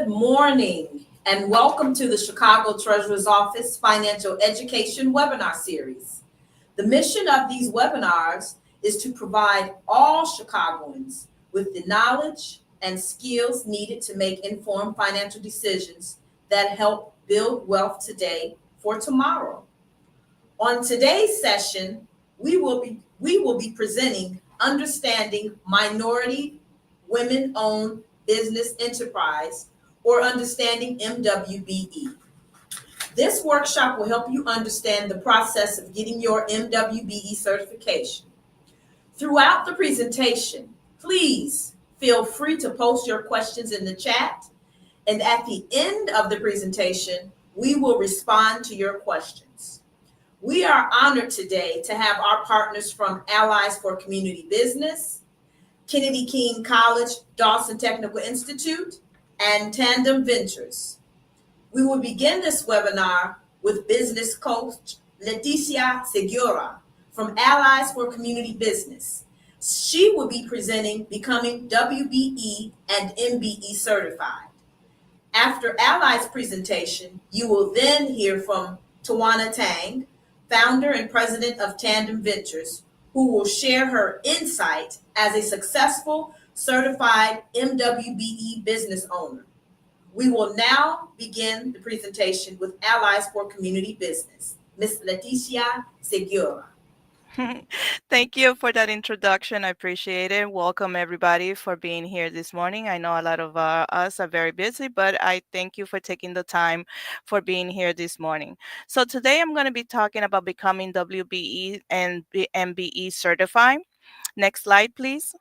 morning and welcome to the Chicago Treasurer's Office Financial Education Webinar Series. The mission of these webinars is to provide all Chicagoans with the knowledge and skills needed to make informed financial decisions that help build wealth today for tomorrow. On today's session, we will be presenting Understanding Minority Women-Owned Business Enterprise, or Understanding MWBE. This workshop will help you understand the process of getting your MWBE certification. Throughout the presentation, please feel free to post your questions in the chat, and at the end of the presentation, we will respond to your questions. We are honored today to have our partners from Allies for Community Business, Kennedy King College, Dawson Technical Institute, and Tandem Ventures. We will begin this webinar with business coach Leticia Segura from Allies for Community Business. She will be presenting Becoming WBE and MBE Certified. After Allies' presentation, you will then hear from Tawana Tang, founder and president of Tandem Ventures, who will share her insight as a successful certified MWBE business owner. We will now begin the presentation with Allies for Community Business. Ms. Leticia Segura. Thank you for that introduction. I appreciate it. Welcome, everybody, for being here this morning. I know a lot of us are very busy, but I thank you for taking the time for being here this morning. So today I'm going to be talking about becoming WBE and MBE certified. Next slide, please.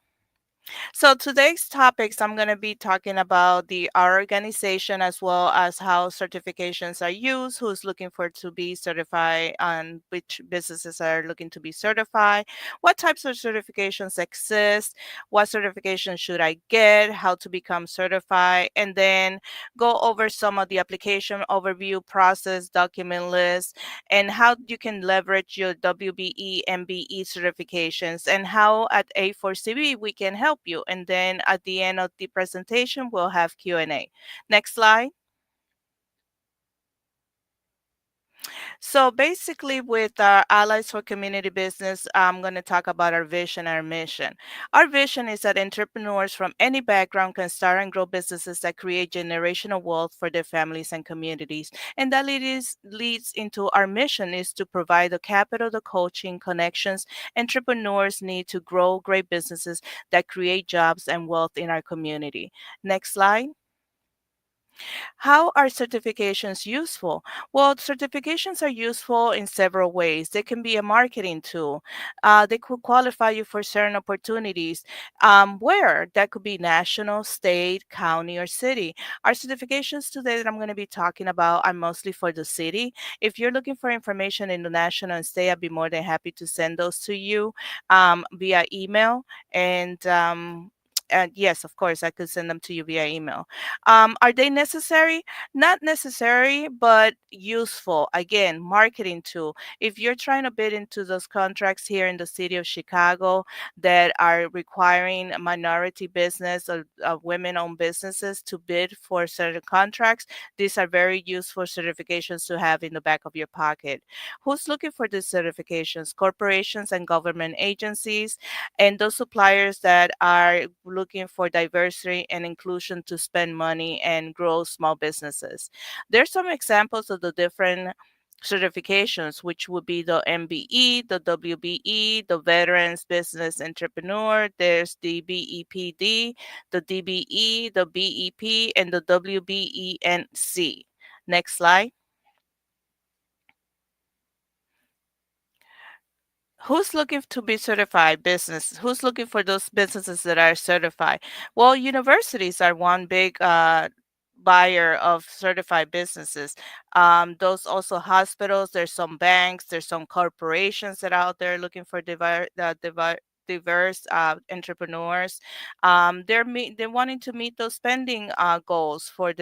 So today's topics, I'm going to be talking about our organization as well as how certifications are used, who's looking for to be certified, and which businesses are looking to be certified, what types of certifications exist, what certification should I get, how to become certified, and then go over some of the application overview process, document list, and how you can leverage your WBE and MBE certifications, and how at A4CB we can help you. And then at the end of the presentation, we'll have Q&A. Next slide. So basically, with our Allies for Community Business, I'm going to talk about our vision, our mission. Our vision is that entrepreneurs from any background can start and grow businesses that create generational wealth for their families and communities. And that leads into our mission is to provide the capital, the coaching, connections entrepreneurs need to grow great businesses that create jobs and wealth in our community. Next slide. How are certifications useful? Well, certifications are useful in several ways. They can be a marketing tool. They could qualify you for certain opportunities. Where? That could be national, state, county, or city. Our certifications today that I'm going to be talking about are mostly for the city. If you're looking for information in the national and state, I'd be more than happy to send those to you via email. And yes, of course, I could send them to you via email. Are they necessary? Not necessary, but useful. Again, marketing tool. If you're trying to bid into those contracts here in the city of Chicago that are requiring a minority business or women-owned businesses to bid for certain contracts, these are very useful certifications to have in the back of your pocket. Who's looking for these certifications? Corporations and government agencies, and those suppliers that are looking for diversity and inclusion to spend money and grow small businesses. There's some examples of the different certifications, which would be the MBE, the WBE, the Veterans Business Entrepreneur. There's the BEPD, the DBE, the BEP, and the WBENC. Next slide. Who's looking to be certified business? Who's looking for those businesses that are certified? Well, universities are one big buyer of certified businesses. Those also hospitals, there's some banks, there's some corporations that are out there looking for diverse entrepreneurs. They're wanting to meet those spending goals for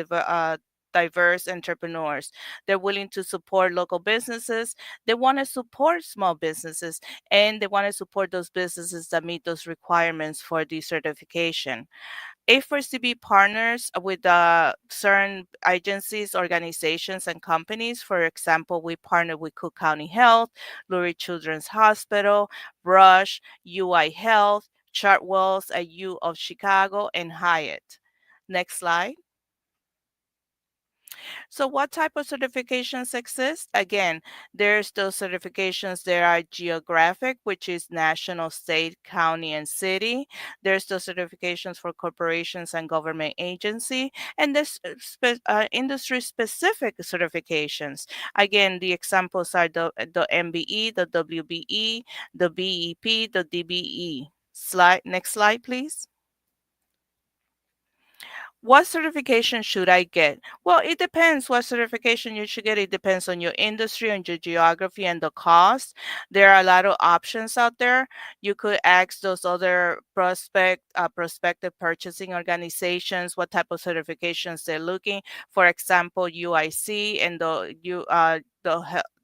diverse entrepreneurs. They're willing to support local businesses. They want to support small businesses, and they want to support those businesses that meet those requirements for the certification. A4CB partners with certain agencies, organizations, and companies. For example, we partner with Cook County Health, Lurie Children's Hospital, Rush, UI Health, Chartwells at U of Chicago, and Hyatt. Next slide. So what type of certifications exist? Again, there's those certifications that are geographic, which is national, state, county, and city. There's those certifications for corporations and government agency, and there's industry-specific certifications. Again, the examples are the MBE, the WBE, the BEP, the DBE. Next slide, please. What certification should I get? Well, it depends what certification you should get. It depends on your industry and your geography and the cost. There are a lot of options out there. You could ask those other prospective purchasing organizations what type of certifications they're looking. For example, UIC and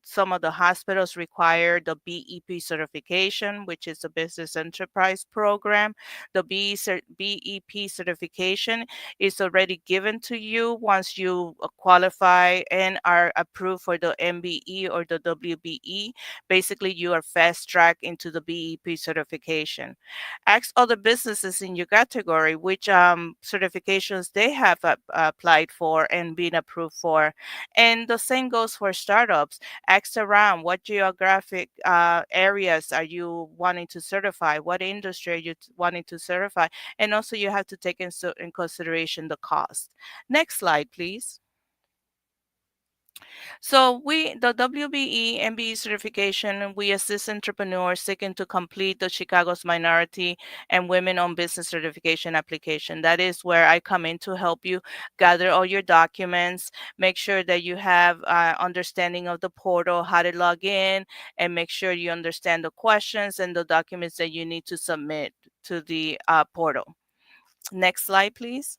some of the hospitals require the BEP certification, which is a business enterprise program. The BEP certification is already given to you once you qualify and are approved for the MBE or the WBE. Basically, you are fast tracked into the BEP certification. Ask other businesses in your category which certifications they have applied for and been approved for. And the same goes for startups. Ask around what geographic areas are you wanting to certify, what industry are you wanting to certify, and also you have to take in consideration the cost. Next slide, please. So the WBE MBE certification, we assist entrepreneurs seeking to complete the Chicago's Minority and Women-Owned Business Certification application. That is where I come in to help you gather all your documents, make sure that you have understanding of the portal, how to log in, and make sure you understand the questions and the documents that you need to submit to the portal. Next slide, please.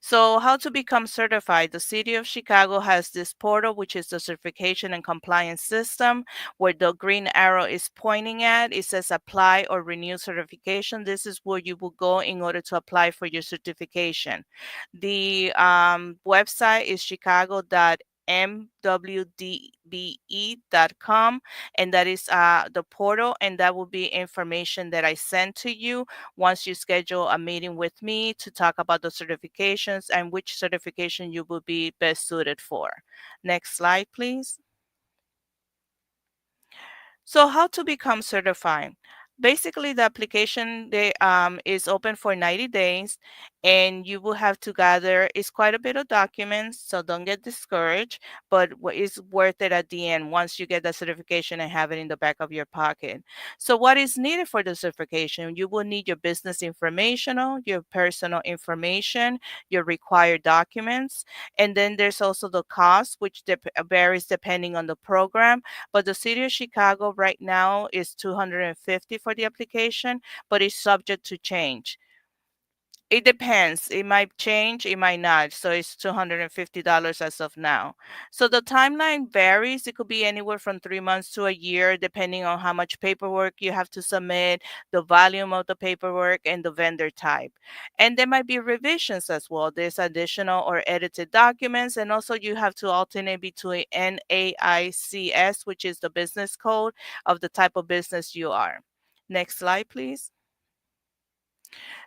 So, how to become certified? The City of Chicago has this portal, which is the certification and compliance system, where the green arrow is pointing at. It says apply or renew certification. This is where you will go in order to apply for your certification. The website is chicago.mwbe.com, and that is the portal, and that will be information that I send to you once you schedule a meeting with me to talk about the certifications and which certification you will be best suited for. Next slide, please. So how to become certified? Basically, the application is open for 90 days, and you will have to gather, it's quite a bit of documents, so don't get discouraged, but it's worth it at the end once you get the certification and have it in the back of your pocket. So what is needed for the certification? You will need your business informational, your personal information, your required documents, and then there's also the cost, which varies depending on the program. But the City of Chicago right now is $250 for the application, but it's subject to change. It depends. It might change, it might not. So it's $250 as of now. So the timeline varies. It could be anywhere from 3 months to a year, depending on how much paperwork you have to submit, the volume of the paperwork, and the vendor type. And there might be revisions as well. There's additional or edited documents. And also you have to alternate between NAICS, which is the business code of the type of business you are. Next slide, please.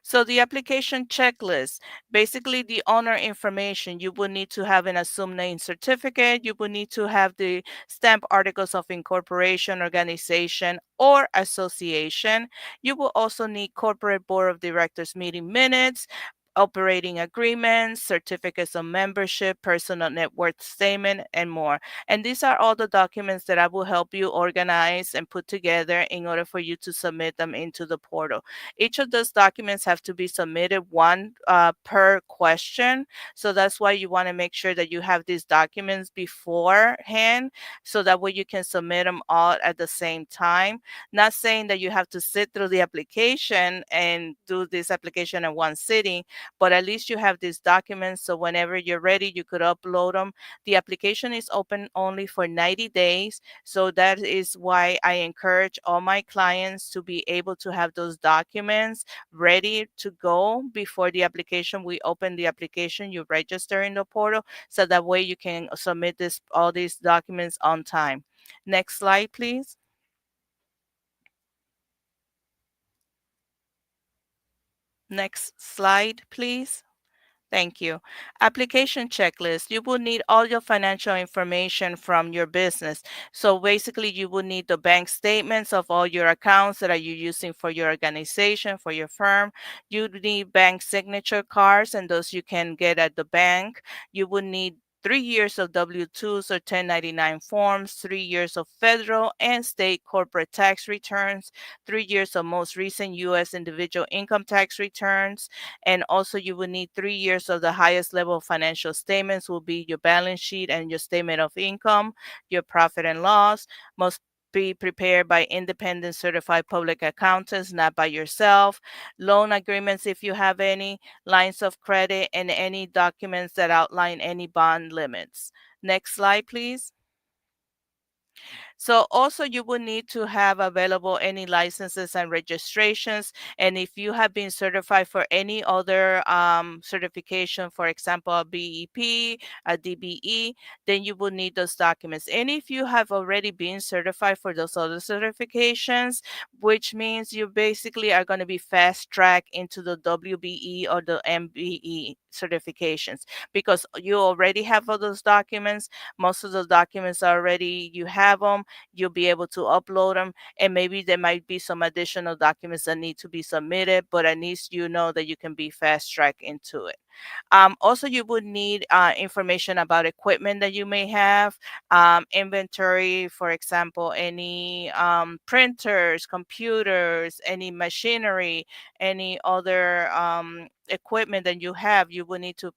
So the application checklist, basically the owner information, you will need to have an assumed name certificate, you will need to have the stamp articles of incorporation, organization, or association. You will also need corporate board of directors meeting minutes, operating agreements, certificates of membership, personal net worth statement, and more. And these are all the documents that I will help you organize and put together in order for you to submit them into the portal. Each of those documents have to be submitted one per question. So that's why you want to make sure that you have these documents beforehand so that way you can submit them all at the same time. Not saying that you have to sit through the application and do this application in one sitting, but at least you have these documents. So whenever you're ready, you could upload them. The application is open only for 90 days. So that is why I encourage all my clients to be able to have those documents ready to go before the application. We open the application, you register in the portal, so that way you can submit all these documents on time. Next slide, please. Next slide, please. Thank you. Application checklist. You will need all your financial information from your business. So basically, you will need the bank statements of all your accounts that are you using for your organization, for your firm. You need bank signature cards, and those you can get at the bank. You will need 3 years of W-2s or 1099 forms, 3 years of federal and state corporate tax returns, 3 years of most recent U.S. individual income tax returns, and also you will need 3 years of the highest level of financial statements will be your balance sheet and your statement of income, your profit and loss. Must be prepared by independent certified public accountants, not by yourself. Loan agreements, if you have any, lines of credit, and any documents that outline any bond limits. Next slide, please. So also you will need to have available any licenses and registrations. And if you have been certified for any other certification, for example, a BEP, a DBE, then you will need those documents. And if you have already been certified for those other certifications, which means you basically are going to be fast tracked into the WBE or the MBE certifications, because you already have all those documents. Most of the documents already, you have them, you'll be able to upload them, and maybe there might be some additional documents that need to be submitted, but at least you know that you can be fast tracked into it. Also, you would need information about equipment that you may have, inventory, for example, any printers, computers, any machinery, any other equipment that you have. You will need to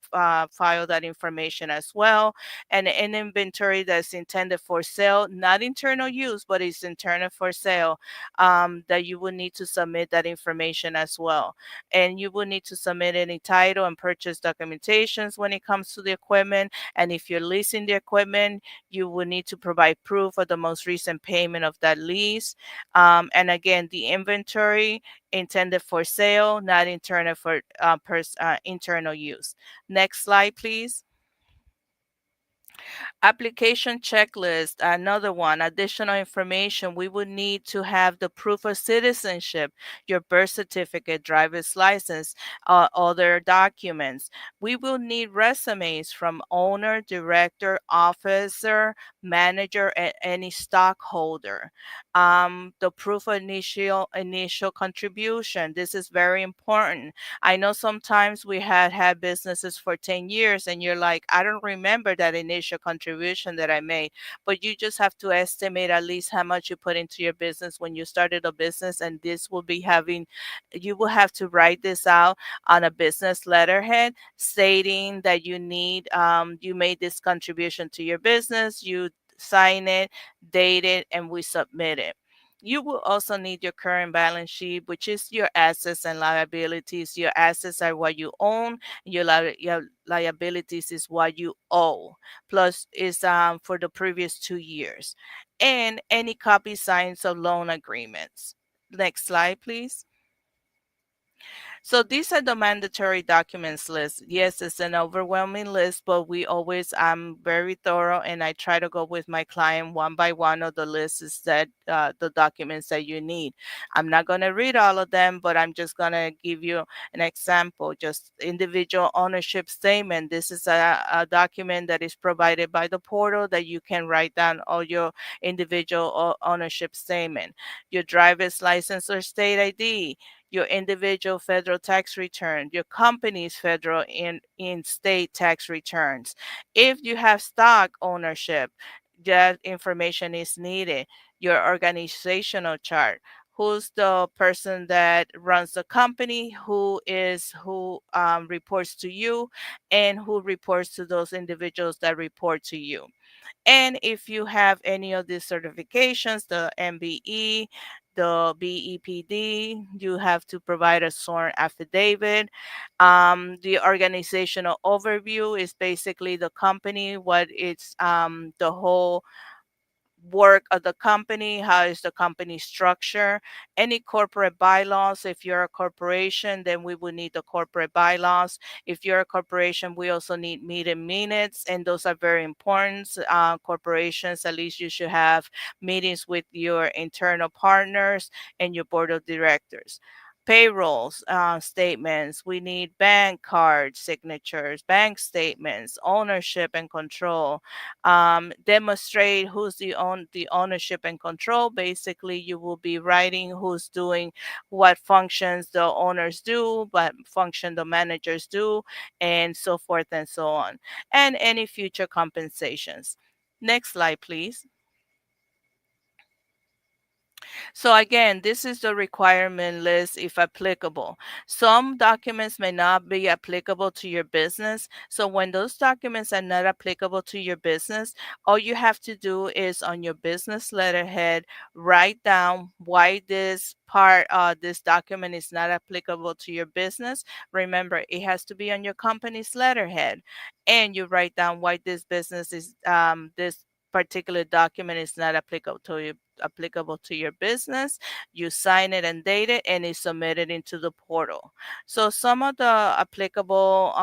file that information as well. And an inventory that's intended for sale, not internal use, but it's intended for sale, that you will need to submit that information as well. And you will need to submit any title and purchase documentations when it comes to the equipment. And if you're leasing the equipment, you will need to provide proof of the most recent payment of that lease. And again, the inventory intended for sale, not internal for internal use. Next slide, please. Application checklist, another one, additional information. We would need to have the proof of citizenship, your birth certificate, driver's license, other documents. We will need resumes from owner, director, officer, manager, and any stockholder. The proof of initial contribution. This is very important. I know sometimes we had businesses for 10 years and you're like, I don't remember that initial contribution that I made. But you just have to estimate at least how much you put into your business when you started a business. And this will be you will have to write this out on a business letterhead stating that you made this contribution to your business, you sign it, date it, and we submit it. You will also need your current balance sheet, which is your assets and liabilities. Your assets are what you own, your liabilities is what you owe. Plus is for the previous 2 years. And any copy signs of loan agreements. Next slide, please. So these are the mandatory documents list. Yes, it's an overwhelming list, but I'm very thorough and I try to go with my client one by one of the lists that the documents that you need. I'm not going to read all of them, but I'm just going to give you an example. Just individual ownership statement. This is a document that is provided by the portal that you can write down all your individual ownership statement. Your driver's license or state ID, your individual federal tax return, your company's federal and state tax returns. If you have stock ownership, that information is needed. Your organizational chart. Who's the person that runs the company? Who reports to you, and who reports to those individuals that report to you? And if you have any of these certifications, the MBE, the BEPD, you have to provide a sworn affidavit. The organizational overview is basically the company, what it's the whole work of the company, how is the company structure, any corporate bylaws. If you're a corporation, then we would need the corporate bylaws. If you're a corporation, we also need meeting minutes, and those are very important. Corporations, at least you should have meetings with your internal partners and your board of directors. Payrolls, statements. We need bank card signatures, bank statements, ownership and control. Demonstrate who's the ownership and control. Basically, you will be writing who's doing what functions the owners do, what function the managers do, and so forth and so on, and any future compensations. Next slide, please. So again, this is the requirement list if applicable. Some documents may not be applicable to your business. So when those documents are not applicable to your business, all you have to do is on your business letterhead, write down why this document is not applicable to your business. Remember, it has to be on your company's letterhead. And you write down why this particular document is not applicable to your business. You sign it and date it, and it's submitted into the portal. So some of the applicable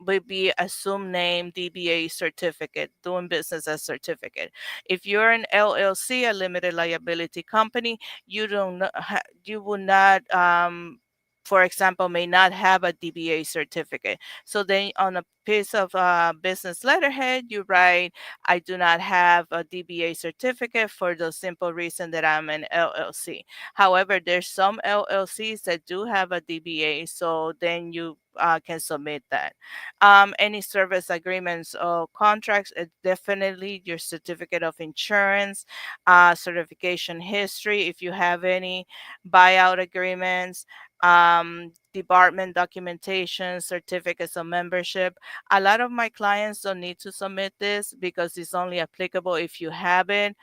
would be assumed name, DBA certificate, doing business as certificate. If you're an LLC, a limited liability company, you will not. For example, may not have a DBA certificate. So then on a piece of business letterhead, you write, I do not have a DBA certificate for the simple reason that I'm an LLC. However, there's some LLCs that do have a DBA, so then you can submit that. Any service agreements or contracts, definitely your certificate of insurance, certification history, if you have any buyout agreements, department documentation, certificates of membership. A lot of my clients don't need to submit this because it's only applicable if you have it.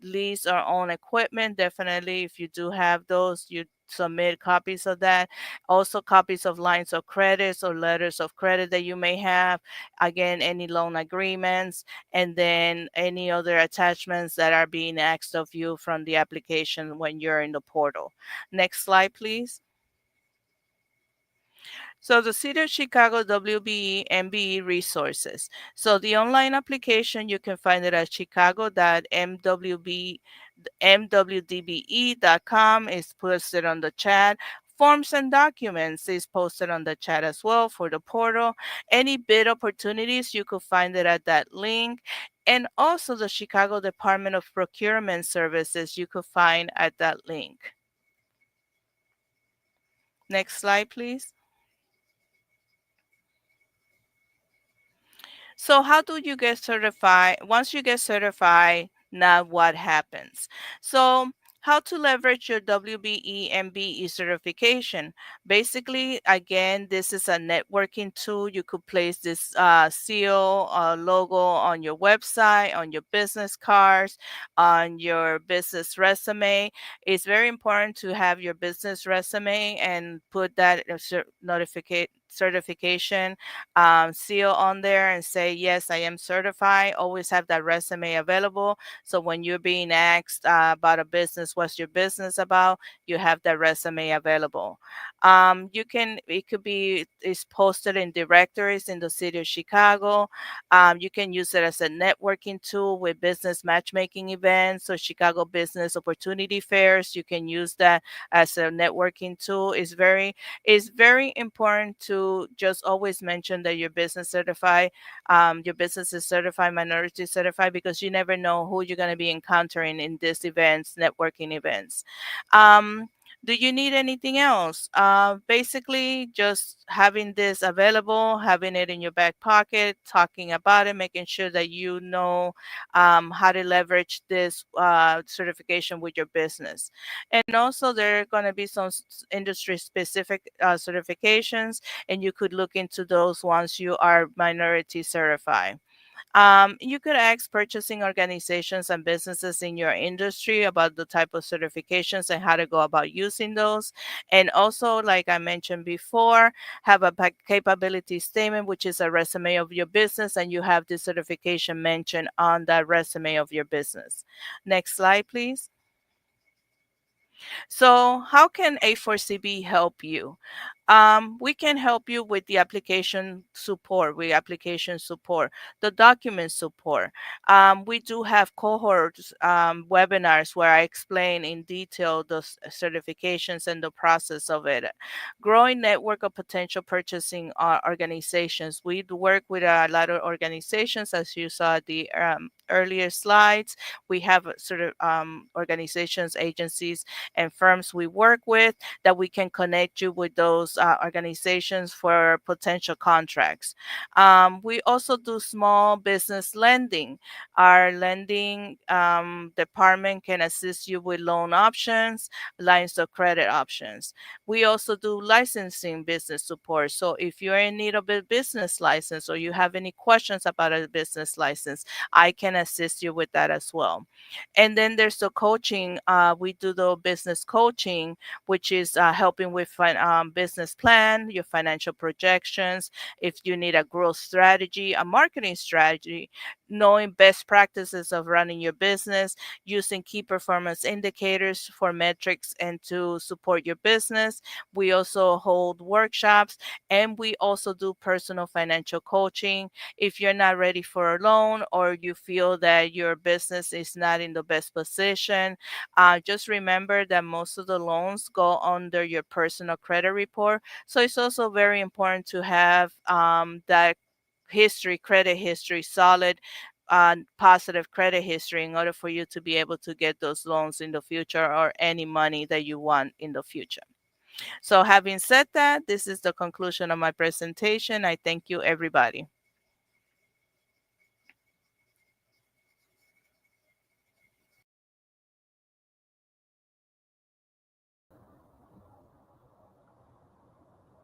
Lease or own equipment, definitely if you do have those, you submit copies of that. Also copies of lines of credits or letters of credit that you may have. Again, any loan agreements, and then any other attachments that are being asked of you from the application when you're in the portal. Next slide, please. So the City of Chicago WBE MBE resources. So the online application, you can find it at chicago.mwbbe.com. Is posted on the chat. Forms and documents is posted on the chat as well for the portal. Any bid opportunities, you could find it at that link. And also the Chicago Department of Procurement Services, you could find at that link. Next slide, please. So how do you get certified? Once you get certified, now what happens? So how to leverage your WBE and BE certification. Basically, again, this is a networking tool. You could place this seal logo on your website, on your business cards, on your business resume. It's very important to have your business resume and put that certification seal on there and say, yes, I am certified. Always have that resume available. So when you're being asked about a business, what's your business about, you have that resume available. It could be, it's posted in directories in the city of Chicago. You can use it as a networking tool with business matchmaking events or Chicago business opportunity fairs. You can use that as a networking tool. It's very important to just always mention that your business your business is certified, minority certified, because you never know who you're going to be encountering in these events, networking events. Do you need anything else? Basically, just having this available, having it in your back pocket, talking about it, making sure that you know how to leverage this certification with your business. And also, there are going to be some industry specific certifications, and you could look into those once you are minority certified. You could ask purchasing organizations and businesses in your industry about the type of certifications and how to go about using those. And also, like I mentioned before, have a capability statement, which is a resume of your business, and you have the certification mentioned on that resume of your business. Next slide, please. So, how can A4CB help you? We can help you with the application support, the document support. We do have cohorts webinars where I explain in detail the certifications and the process of it. Growing network of potential purchasing organizations. We do work with a lot of organizations, as you saw the earlier slides. We have organizations, agencies, and firms we work with that we can connect you with those organizations for potential contracts. We also do small business lending. Our lending department can assist you with loan options, lines of credit options. We also do licensing business support. So if you're in need of a business license or you have any questions about a business license, I can assist you with that as well. And then there's the coaching. We do the business coaching, which is helping with business plan, your financial projections, if you need a growth strategy, a marketing strategy, knowing best practices of running your business, using key performance indicators for metrics and to support your business. We also hold workshops, and we also do personal financial coaching. If you're not ready for a loan or you feel that your business is not in the best position, just remember that most of the loans go under your personal credit report. So it's also very important to have that credit history, solid, positive credit history in order for you to be able to get those loans in the future or any money that you want in the future. So having said that, this is the conclusion of my presentation. I thank you, everybody.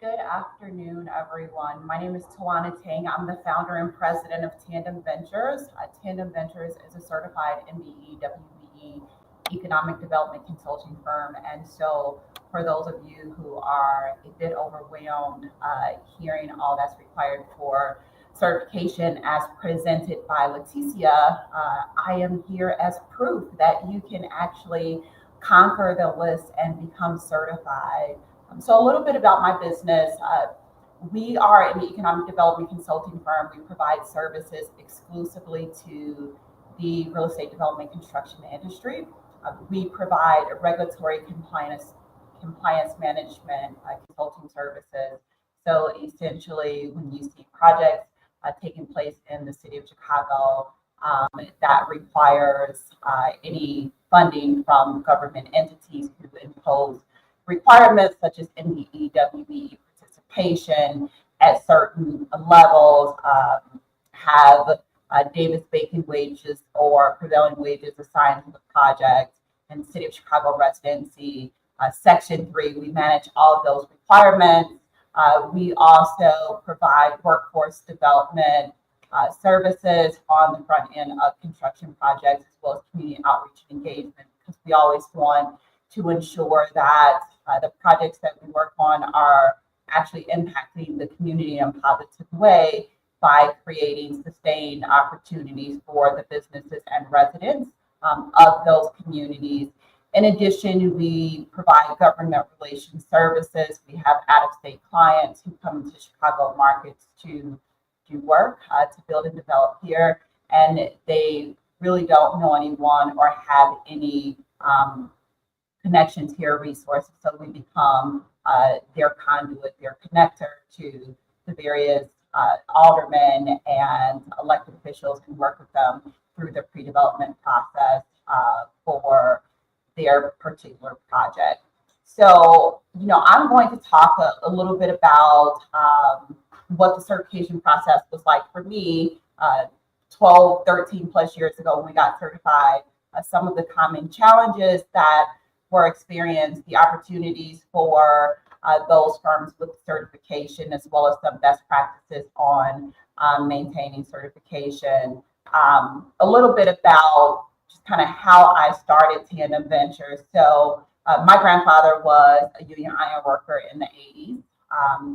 Good afternoon, everyone. My name is Tawana Tang. I'm the founder and president of Tandem Ventures. Tandem Ventures is a certified MBE, WBE economic development consulting firm. And so for those of you who are a bit overwhelmed hearing all that's required for certification as presented by Leticia, I am here as proof that you can actually conquer the list and become certified. So a little bit about my business. We are an economic development consulting firm. We provide services exclusively to the real estate development construction industry. We provide regulatory compliance management consulting services. So essentially, when you see projects taking place in the city of Chicago that requires any funding from government entities who impose requirements such as MBE, WBE participation at certain levels, have Davis-Bacon wages or prevailing wages assigned to the project, and City of Chicago residency. Section 3, we manage all of those requirements. We also provide workforce development services on the front end of construction projects, as well as community outreach and engagement, because we always want to ensure that the projects that we work on are actually impacting the community in a positive way by creating sustained opportunities for the businesses and residents of those communities. In addition, we provide government relations services. We have out-of-state clients who come into Chicago markets to do work, to build and develop here, and they really don't know anyone or have any connections here, resources. So we become their conduit, their connector to the various aldermen and elected officials who work with them through the pre-development process for their particular project. So, I'm going to talk a little bit about what the certification process was like for me 12, 13 plus years ago when we got certified, some of the common challenges that were experienced, the opportunities for those firms with certification, as well as some best practices on maintaining certification. A little bit about just kind of how I started Tandem Ventures. So my grandfather was a union iron worker in the 80s.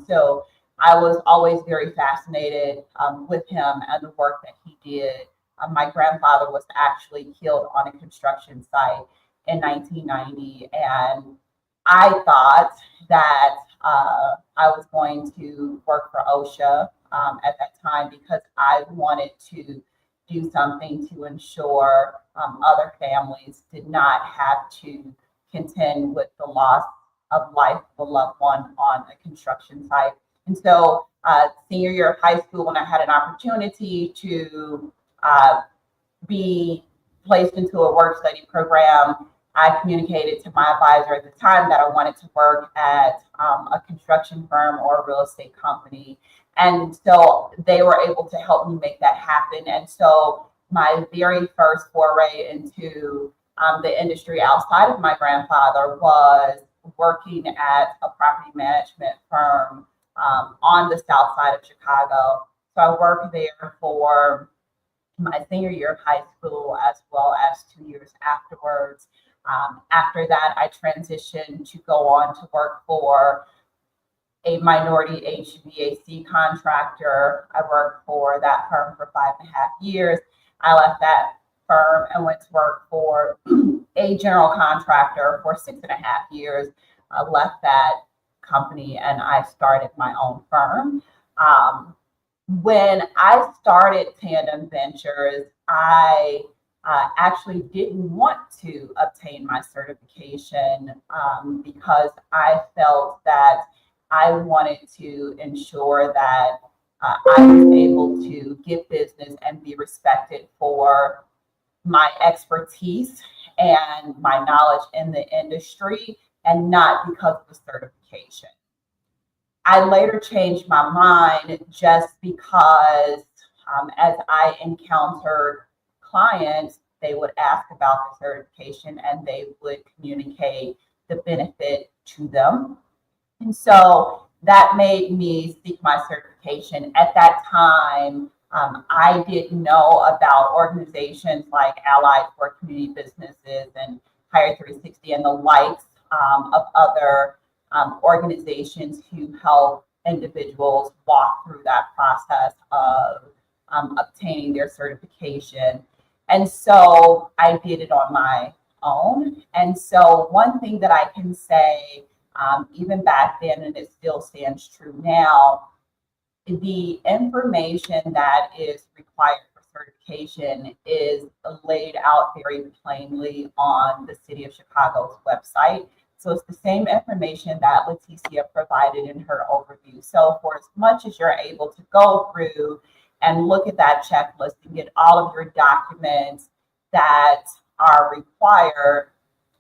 So I was always very fascinated with him and the work that he did. My grandfather was actually killed on a construction site in 1990, and I thought that I was going to work for OSHA at that time because I wanted to do something to ensure other families did not have to contend with the loss of life of a loved one on a construction site. And so senior year of high school, when I had an opportunity to be placed into a work study program, I communicated to my advisor at the time that I wanted to work at a construction firm or a real estate company. And so they were able to help me make that happen. And so my very first foray into the industry outside of my grandfather was working at a property management firm on the south side of Chicago. So I worked there for my senior year of high school as well as 2 years afterwards. After that, I transitioned to go on to work for a minority HVAC contractor. I worked for that firm for 5.5 years. I left that firm and went to work for a general contractor for 6.5 years. I left that company and I started my own firm. When I started Tandem Ventures, I actually didn't want to obtain my certification because I felt that I wanted to ensure that I was able to get business and be respected for my expertise and my knowledge in the industry, and not because of the certification. I later changed my mind just because as I encountered clients, they would ask about the certification and they would communicate the benefit to them. And so that made me seek my certification. At that time, I didn't know about organizations like Allied for Community Businesses and Hire 360 and the likes of other organizations who help individuals walk through that process of obtaining their certification. And so I did it on my own. And so one thing that I can say, even back then, and it still stands true now, the information that is required for certification is laid out very plainly on the City of Chicago's website. So it's the same information that Leticia provided in her overview. So for as much as you're able to go through and look at that checklist and get all of your documents that are required,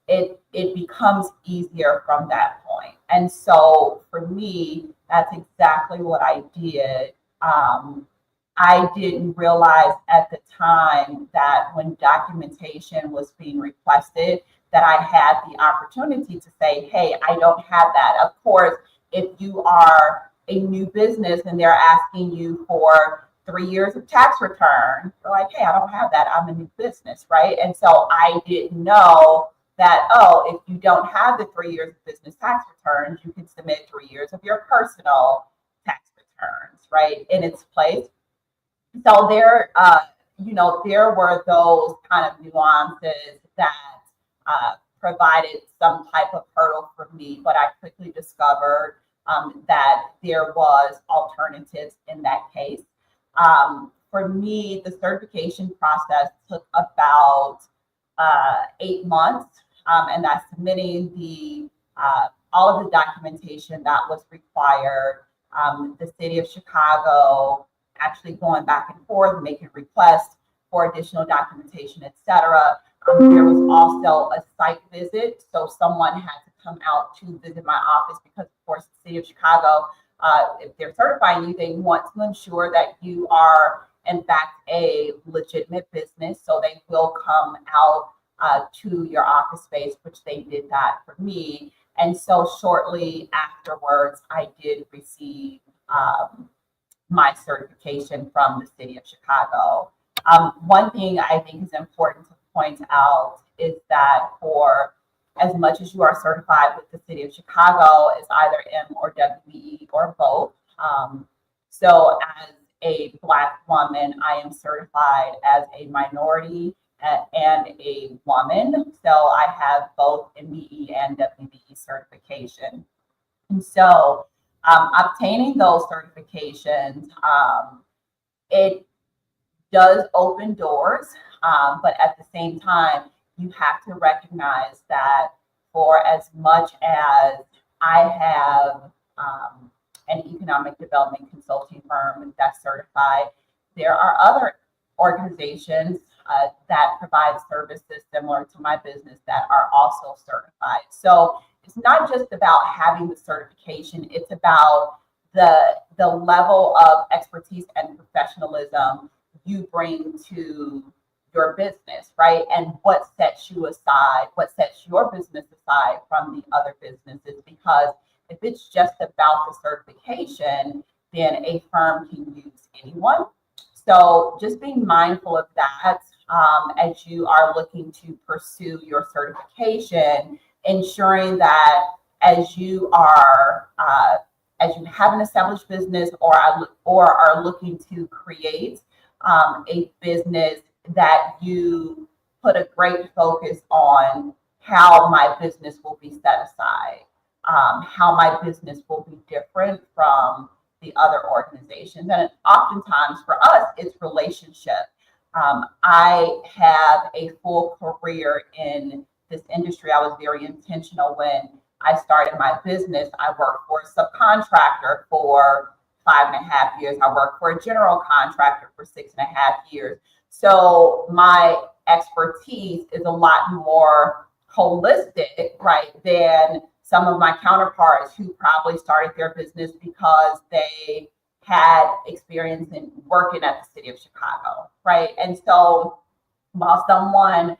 it becomes easier from that point. And so for me, that's exactly what I did. I didn't realize at the time that when documentation was being requested, that I had the opportunity to say, hey, I don't have that. Of course, if you are a new business and they're asking you for 3 years of tax return, you're like, hey, I don't have that. I'm a new business, right? And so I didn't know that, oh, if you don't have the 3 years of business tax returns, you can submit 3 years of your personal tax returns, right, in its place. So there, there were those kind of nuances that provided some type of hurdle for me, but I quickly discovered that there was alternatives in that case. For me, the certification process took about 8 months, and that's submitting the all of the documentation that was required. The City of Chicago actually going back and forth, making requests for additional documentation, etc. There was also a site visit, so someone had to come out to visit my office because, of course, the City of Chicago, if they're certifying you, they want to ensure that you are, in fact, a legitimate business. So they will come out to your office space, which they did that for me. And so shortly afterwards, I did receive my certification from the city of Chicago. One thing I think is important to point out is that for as much as you are certified with the city of Chicago, it's either M or WBE or both. So as a Black woman, I am certified as a minority and a woman. So I have both MBE and WBE certification. And so obtaining those certifications, it does open doors, but at the same time, you have to recognize that for as much as I have an economic development consulting firm that's certified, there are other organizations that provide services similar to my business that are also certified. So it's not just about having the certification, it's about the level of expertise and professionalism you bring to your business, right? And what sets you aside, what sets your business aside from the other businesses. Because if it's just about the certification, then a firm can use anyone. So just being mindful of that as you are looking to pursue your certification, ensuring that as you are as you have an established business or are looking to create a business, that you put a great focus on how my business will be set aside, how my business will be different from the other organizations. And oftentimes for us, it's relationship. I have a full career in this industry. I was very intentional when I started my business. I worked for a subcontractor for 5.5 years. I worked for a general contractor for 6.5 years. So my expertise is a lot more holistic, right, than some of my counterparts who probably started their business because they had experience in working at the city of Chicago, right? And so while someone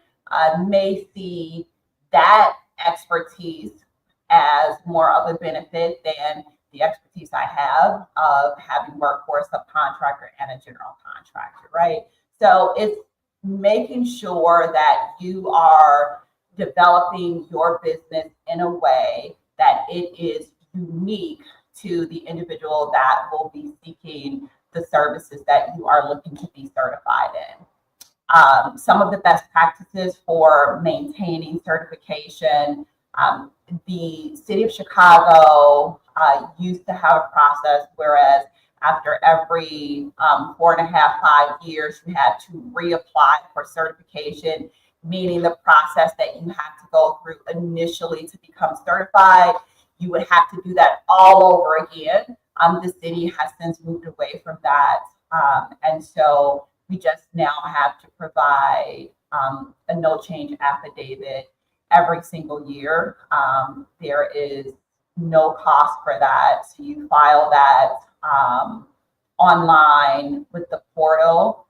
may see that expertise as more of a benefit than the expertise I have of having worked for a subcontractor and a general contractor, right? So it's making sure that you are developing your business in a way that it is unique to the individual that will be seeking the services that you are looking to be certified in. Some of the best practices for maintaining certification, the city of Chicago used to have a process, whereas after every 4.5, 5 years, you had to reapply for certification, meaning the process that you have to go through initially to become certified, you would have to do that all over again. The city has since moved away from that. And so we just now have to provide a no change affidavit every single year. There is no cost for that. So you file that online with the portal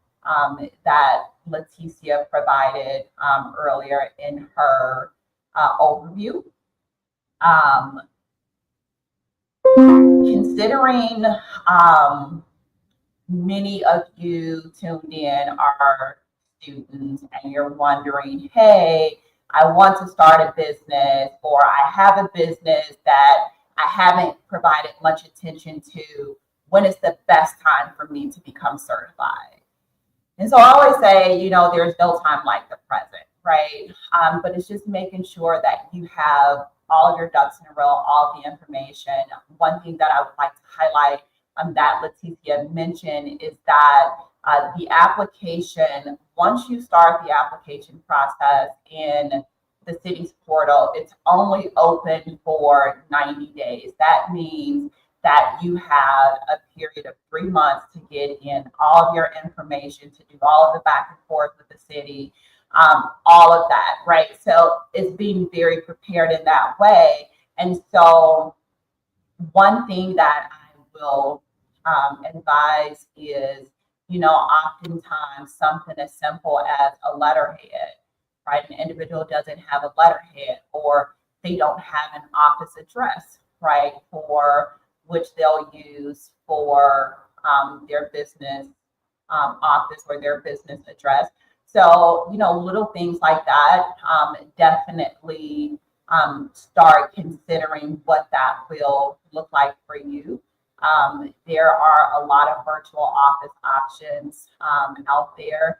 that Leticia provided earlier in her overview. Considering many of you tuned in are students and you're wondering, hey, I want to start a business, or I have a business that I haven't provided much attention to. When is the best time for me to become certified? And so I always say, there's no time like the present, right? But it's just making sure that you have all of your ducks in a row, all the information. One thing that I would like to highlight that Leticia mentioned is that the application, once you start the application process in the city's portal, it's only open for 90 days. That means that you have a period of 3 months to get in all of your information, to do all of the back and forth with the city, all of that, right? So it's being very prepared in that way. And so one thing that I will advise is, oftentimes something as simple as a letterhead, right? An individual doesn't have a letterhead, or they don't have an office address, right, for which they'll use for their business office or their business address. So, little things like that, definitely start considering what that will look like for you. There are a lot of virtual office options out there.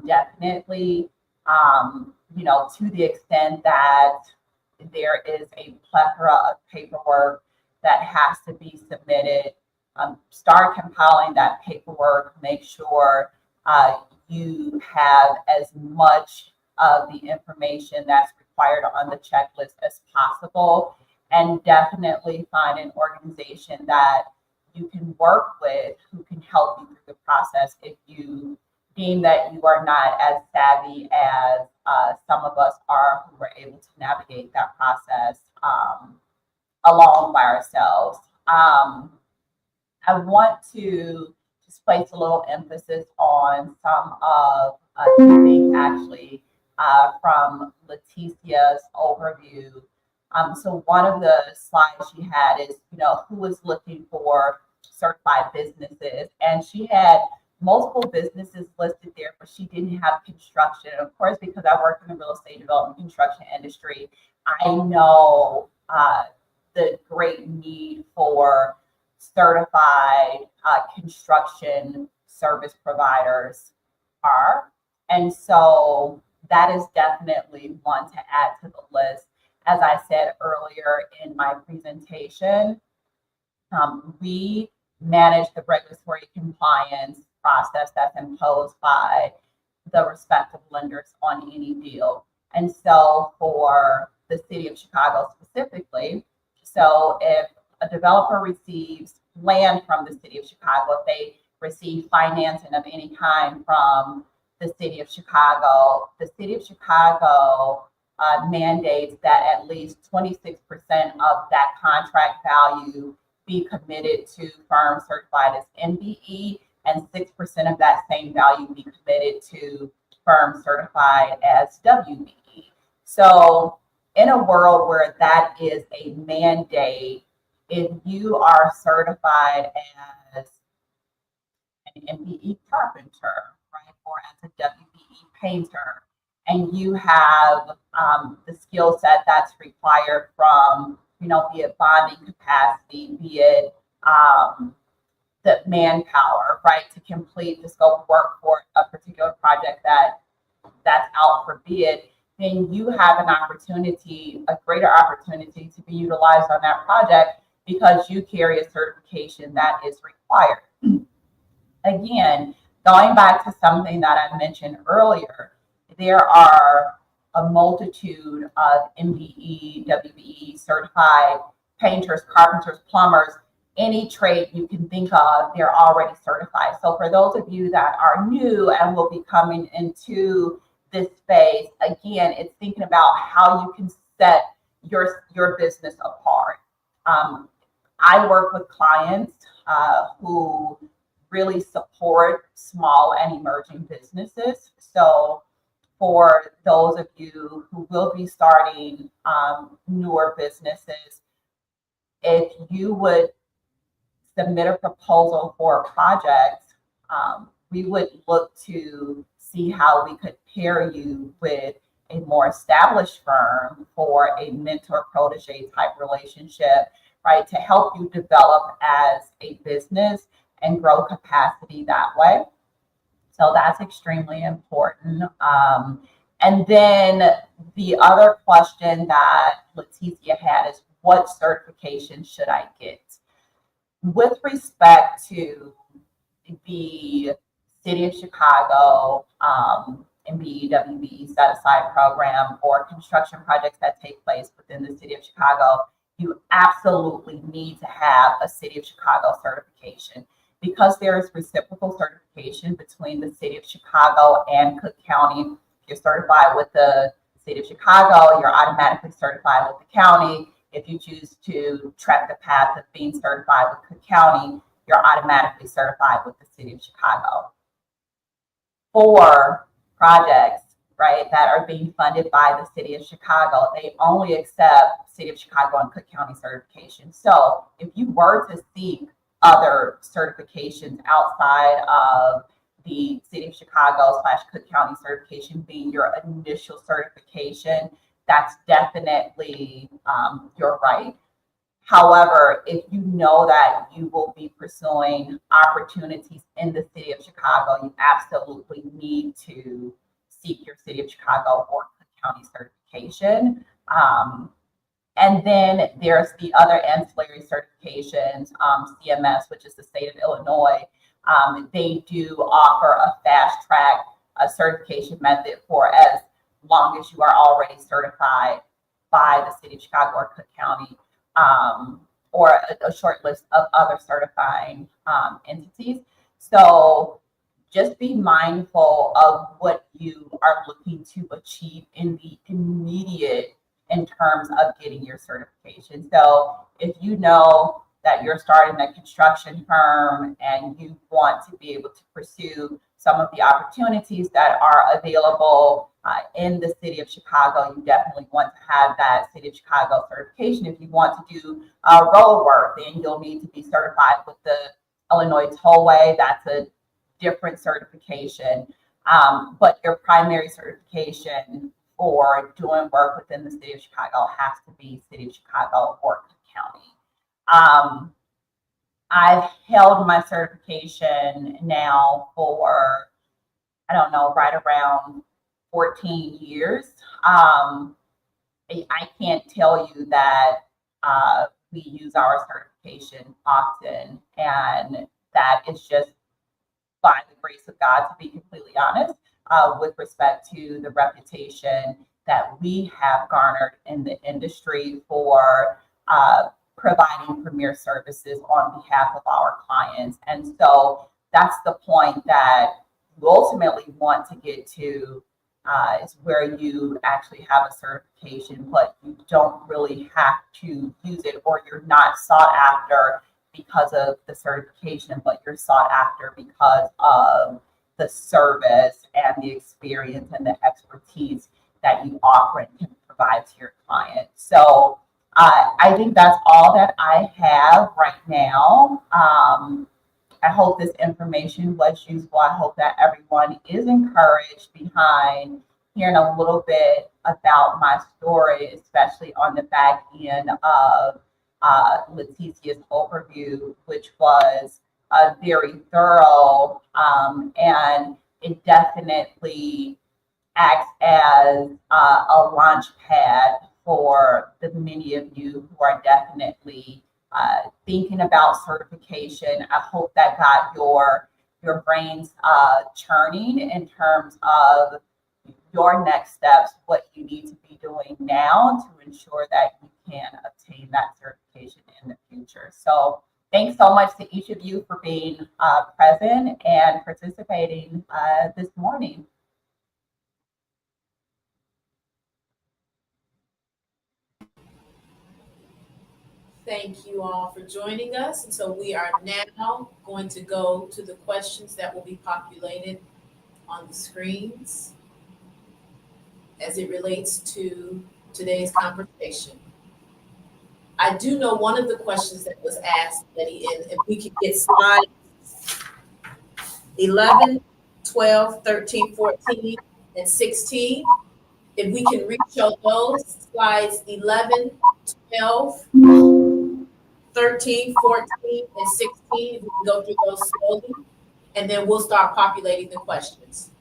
Definitely, to the extent that there is a plethora of paperwork that has to be submitted, start compiling that paperwork, make sure you have as much of the information that's required on the checklist as possible, and definitely find an organization that you can work with who can help you through the process if you deem that you are not as savvy as some of us are who were able to navigate that process alone by ourselves. I want to just place a little emphasis on some of two things actually from Leticia's overview. So one of the slides she had is, who is looking for certified businesses, and she had multiple businesses listed there, but she didn't have construction. And of course, because I work in the real estate development construction industry, I know the great need for certified construction service providers are. And so that is definitely one to add to the list. As I said earlier in my presentation, we manage the regulatory compliance process that's imposed by the respective lenders on any deal. And so for the city of Chicago specifically, so if a developer receives land from the city of Chicago, if they receive financing of any kind from the city of Chicago mandates that at least 26% of that contract value be committed to firms certified as MBE, and 6% of that same value be committed to firms certified as WBE. So in a world where that is a mandate, if you are certified as an MBE carpenter, right, or as a WBE painter, and you have the skill set that's required from, be it bonding capacity, be it the manpower, right, to complete the scope of work for a particular project that's out for bid, then you have an opportunity, a greater opportunity to be utilized on that project because you carry a certification that is required. Again, going back to something that I mentioned earlier, there are a multitude of MBE, WBE certified painters, carpenters, plumbers, any trade you can think of, they're already certified. So for those of you that are new and will be coming into this space, again, it's thinking about how you can set your business apart. I work with clients who really support small and emerging businesses. So for those of you who will be starting newer businesses, if you would submit a proposal for a project, we would look to see how we could pair you with a more established firm for a mentor-protege type relationship, right, to help you develop as a business and grow capacity that way. So that's extremely important. And then the other question that Leticia had is, what certification should I get? With respect to the City of Chicago MBE, WBE set-aside program or construction projects that take place within the City of Chicago, you absolutely need to have a City of Chicago certification. Because there is reciprocal certification between the City of Chicago and Cook County. If you're certified with the City of Chicago, you're automatically certified with the county. If you choose to track the path of being certified with Cook County, you're automatically certified with the City of Chicago. For projects, right, that are being funded by the City of Chicago, they only accept City of Chicago and Cook County certification. So if you were to seek other certifications outside of the City of Chicago / Cook County certification being your initial certification, that's definitely your right. However, if you know that you will be pursuing opportunities in the City of Chicago, you absolutely need to seek your City of Chicago or Cook County certification. And then there's the other ancillary certifications, CMS, which is the state of Illinois. They do offer a fast track certification method for as long as you are already certified by the City of Chicago or Cook County, or a short list of other certifying entities. So just be mindful of what you are looking to achieve in the immediate in terms of getting your certification. So if you know that you're starting a construction firm and you want to be able to pursue some of the opportunities that are available in the City of Chicago, you definitely want to have that City of Chicago certification. If you want to do road work, then you'll need to be certified with the Illinois Tollway. That's a different certification. But your primary certification for doing work within the City of Chicago has to be City of Chicago or Cook County. I've held my certification now for, I don't know, right around 14 years. I can't tell you that we use our certification often, and that is just by the grace of God, to be completely honest, with respect to the reputation that we have garnered in the industry for providing premier services on behalf of our clients. And so that's the point that you ultimately want to get to, is where you actually have a certification, but you don't really have to use it, or you're not sought after because of the certification, but you're sought after because of the service and the experience and the expertise that you offer and can provide to your client. So I think that's all that I have right now. I hope this information was useful. I hope that everyone is encouraged behind hearing a little bit about my story, especially on the back end of Leticia's overview, which was very thorough, and it definitely acts as a launch pad for the many of you who are definitely thinking about certification. I hope that got your brains churning in terms of your next steps, what you need to be doing now to ensure that you can obtain that certification in the future. So thanks so much to each of you for being present and participating this morning. Thank you all for joining us. And so we are now going to go to the questions that will be populated on the screens as it relates to today's conversation. I do know one of the questions that was asked, Betty, and if we could get slides 11, 12, 13, 14, and 16. If we can re-show those slides 11, 12, 13, 14, and 16, if we can go through those slowly, and then we'll start populating the questions.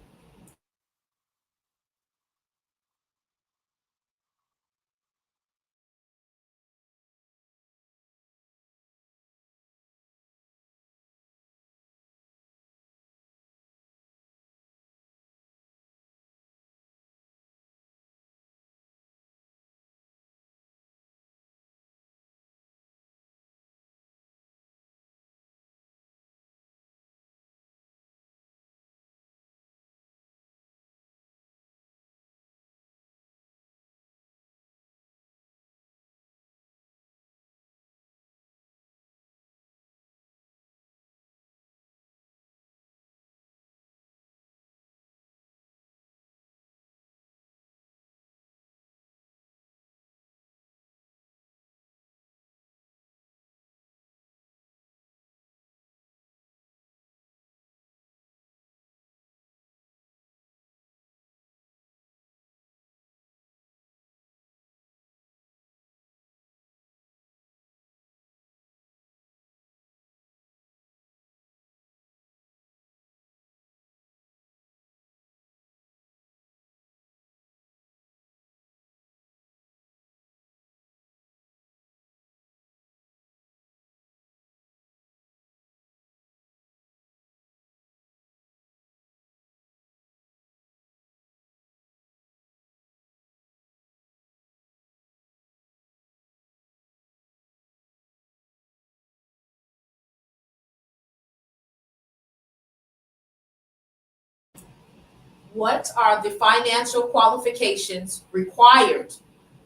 What are the financial qualifications required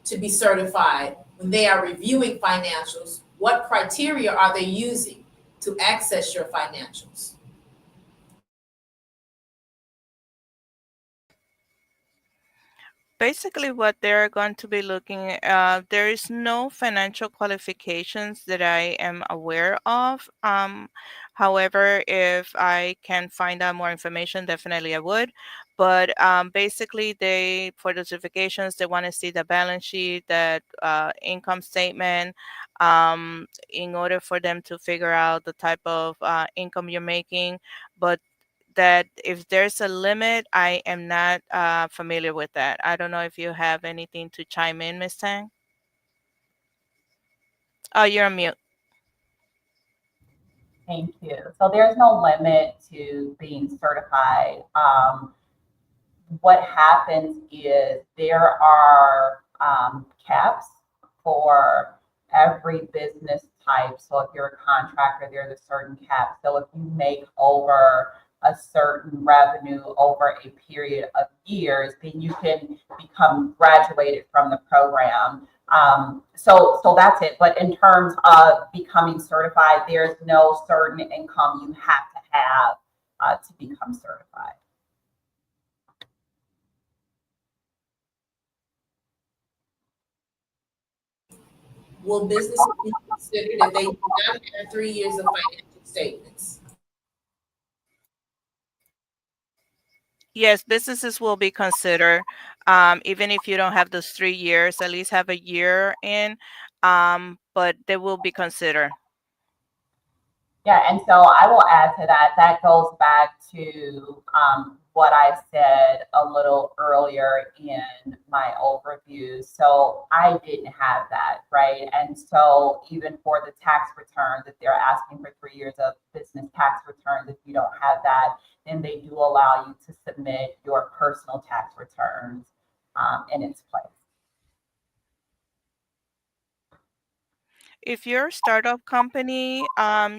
to be certified when they are reviewing financials? What criteria are they using to access your financials? Basically, what they're going to be looking there is no financial qualifications that I am aware of. However, if I can find out more information, definitely I would. But basically, they for the certifications, they want to see the balance sheet, that income statement, in order for them to figure out the type of income you're making. But that if there's a limit, I am not familiar with that. I don't know if you have anything to chime in, Miss Tang. Oh, you're on mute. Thank you. So there's no limit to being certified. What happens is there are caps for every business type. So if you're a contractor, there's a certain cap. So if you make over a certain revenue over a period of years, then you can become graduated from the program. So that's it. But in terms of becoming certified, there's no certain income you have to have to become certified. Will businesses be considered if they do not have 3 years of financial statements? Yes, businesses will be considered, even if you don't have those 3 years, at least have a year in, but they will be considered. Yeah, and so I will add to that. That goes back to what I said a little earlier in my overview. So I didn't have that, right? And so even for the tax returns, if they're asking for 3 years of business tax returns, if you don't have that, then they do allow you to submit your personal tax returns in its place. If you're a startup company,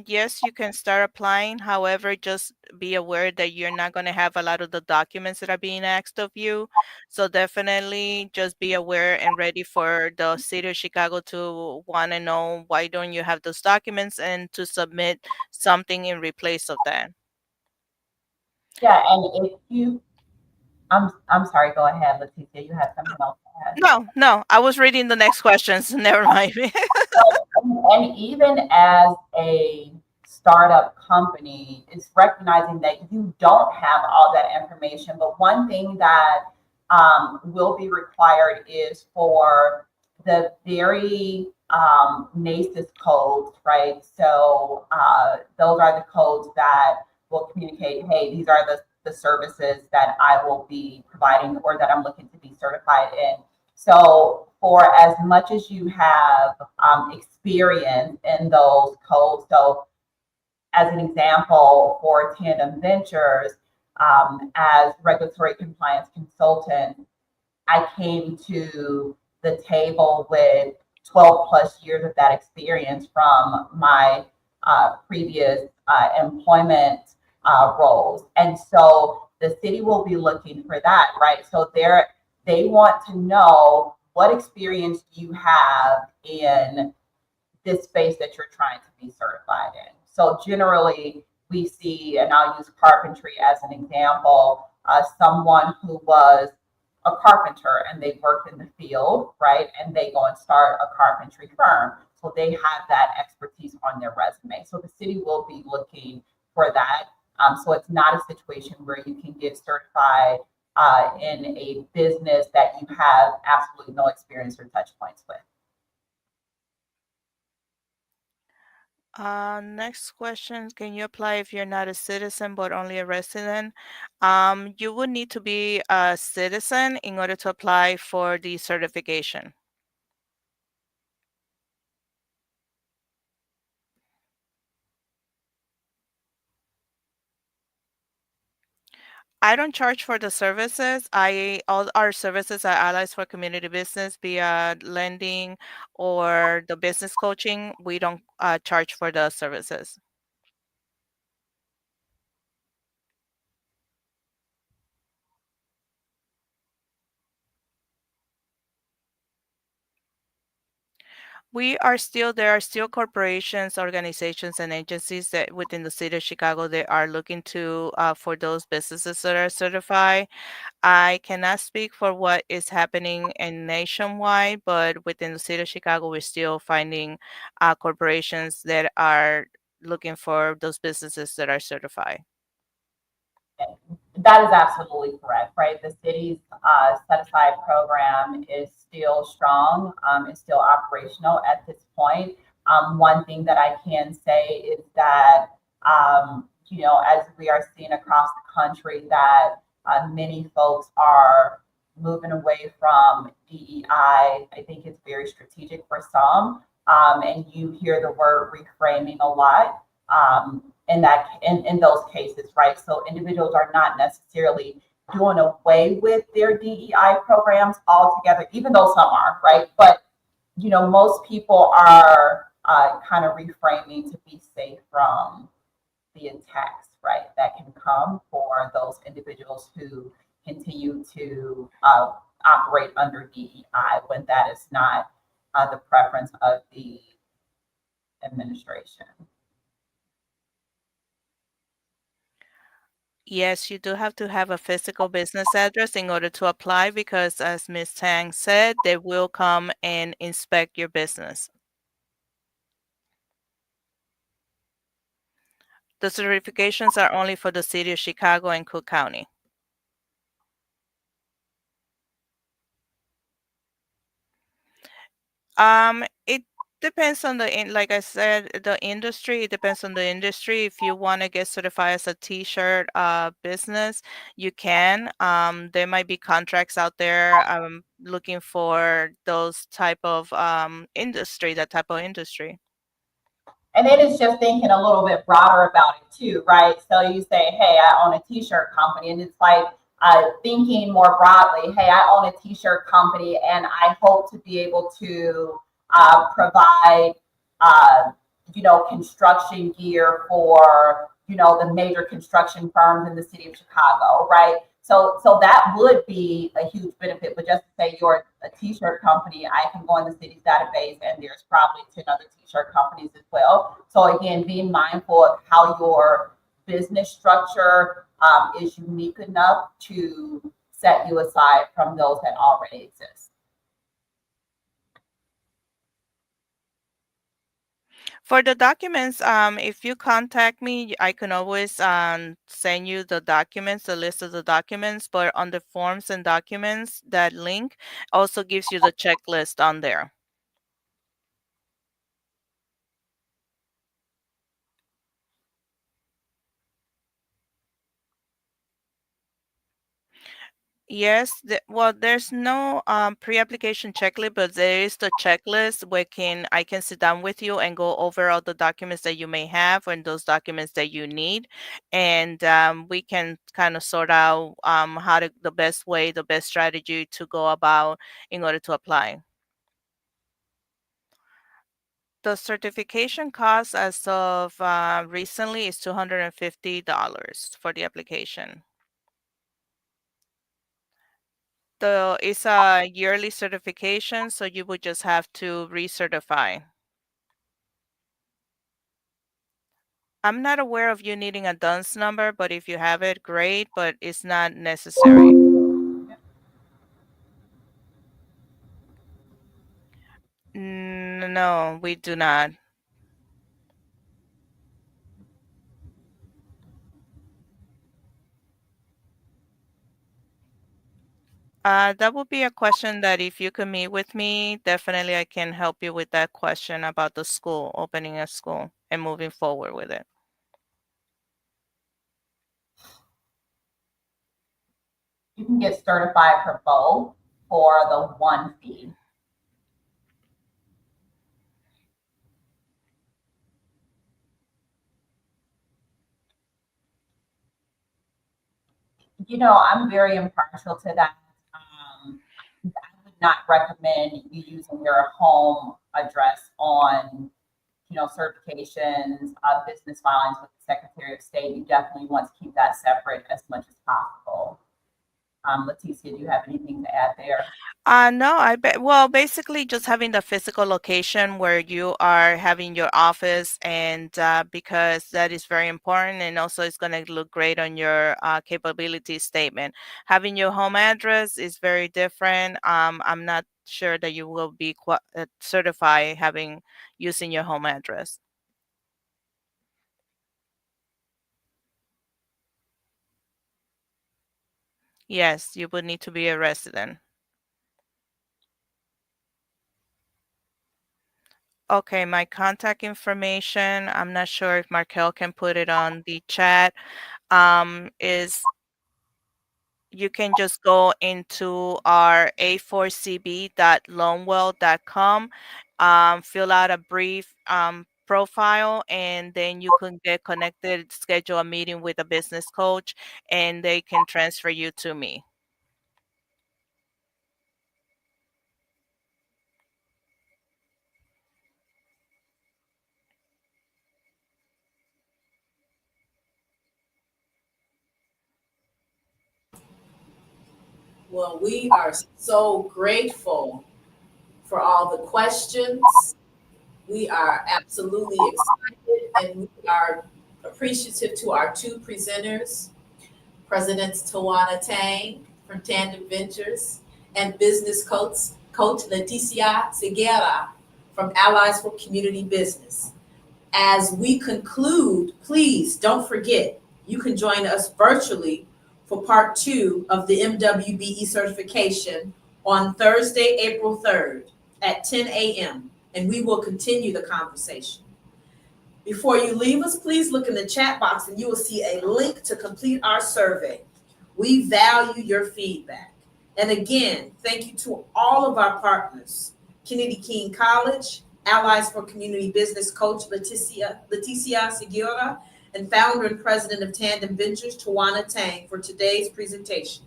yes, you can start applying. However, just be aware that you're not going to have a lot of the documents that are being asked of you. So definitely just be aware and ready for the city of Chicago to want to know why don't you have those documents and to submit something in replace of that. Yeah, and if you, I'm sorry, go ahead, Leticia. You had something else to add. No, no, I was reading the next questions. Never mind. And even as a startup company, it's recognizing that you don't have all that information. But one thing that will be required is for the very NACES codes, right? So those are the codes that will communicate, hey, these are the services that I will be providing or that I'm looking to be certified in. So for as much as you have experience in those codes, so as an example, for Tandem Ventures, as regulatory compliance consultant, I came to the table with 12 plus years of that experience from my previous employment roles. And so the city will be looking for that, right? So they want to know what experience you have in this space that you're trying to be certified in. So generally, we see, and I'll use carpentry as an example, someone who was a carpenter and they worked in the field, right? And they go and start a carpentry firm. So they have that expertise on their resume. So the city will be looking for that. So it's not a situation where you can get certified in a business that you have absolutely no experience or touch points with. Next question. Can you apply if you're not a citizen but only a resident? You would need to be a citizen in order to apply for the certification. I don't charge for the services. All our services are allies for community business, be it lending or the business coaching. We don't charge for the services. There are still corporations, organizations, and agencies that within the city of Chicago that are looking to for those businesses that are certified. I cannot speak for what is happening in nationwide, but within the city of Chicago, we're still finding corporations that are looking for those businesses that are certified. That is absolutely correct, right? The city's set aside program is still strong, it's still operational at this point. One thing that I can say is that, as we are seeing across the country, that many folks are moving away from DEI. I think it's very strategic for some, and you hear the word reframing a lot. In those cases, right? So individuals are not necessarily doing away with their DEI programs altogether, even though some are, right? But most people are kind of reframing to be safe from the attacks, right? That can come for those individuals who continue to operate under DEI when that is not the preference of the administration. Yes, you do have to have a physical business address in order to apply because, as Ms. Tang said, they will come and inspect your business. The certifications are only for the city of Chicago and Cook County. It depends on like I said, the industry. It depends on the industry. If you want to get certified as a t-shirt business, you can. There might be contracts out there looking for those type of industry, that type of industry. And then it's just thinking a little bit broader about it too, right? So you say, hey, I own a t-shirt company, and it's like thinking more broadly, hey, I own a t-shirt company and I hope to be able to provide, construction gear for, the major construction firms in the city of Chicago, right? So that would be a huge benefit. But just to say you're a t-shirt company, I can go in the city's database and there's probably 10 other t-shirt companies as well. So again, being mindful of how your business structure is unique enough to set you aside from those that already exist. For the documents, if you contact me, I can always send you the documents, the list of the documents. But on the forms and documents, that link also gives you the checklist on there. Yes, well, there's no pre-application checklist, but there is the checklist where I can sit down with you and go over all the documents that you may have and those documents that you need, and we can kind of sort out the best way, the best strategy to go about in order to apply. The certification cost as of recently is $250 for the application. It's a yearly certification, so you would just have to recertify. I'm not aware of you needing a DUNS number, but if you have it, great, but it's not necessary. No, we do not. That would be a question that if you could meet with me, definitely I can help you with that question about the school, opening a school and moving forward with it. You can get certified for both for the one fee. I'm very impartial to that. I would not recommend you using your home address on, certifications, business filings with the Secretary of State. You definitely want to keep that separate as much as possible. Leticia, do you have anything to add there? No, well, basically just having the physical location where you are having your office, and because that is very important, and also it's going to look great on your capability statement. Having your home address is very different. I'm not sure that you will be certified having using your home address. Yes, you would need to be a resident. Okay, my contact information, I'm not sure if Markel can put it on the chat, is you can just go into our a4cb.loanwell.com, fill out a brief profile, and then you can get connected, schedule a meeting with a business coach, and they can transfer you to me. Well, we are so grateful for all the questions. We are absolutely excited, and we are appreciative to our two presenters, Presidents Tawana Tang from Tandem Ventures and business coach Leticia Seguera from Allies for Community Business. As we conclude, please don't forget, you can join us virtually for part 2 of the MWBE certification on Thursday, April 3rd at 10 a.m., and we will continue the conversation. Before you leave us, please look in the chat box and you will see a link to complete our survey. We value your feedback. And again, thank you to all of our partners, Kennedy King College, Allies for Community Business coach Leticia Seguera, and founder and president of Tandem Ventures, Tawana Tang, for today's presentation.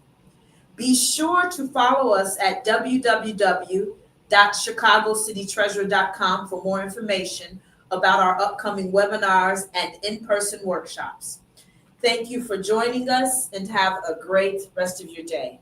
Be sure to follow us at www.chicagocitytreasurer.com for more information about our upcoming webinars and in-person workshops. Thank you for joining us, and have a great rest of your day.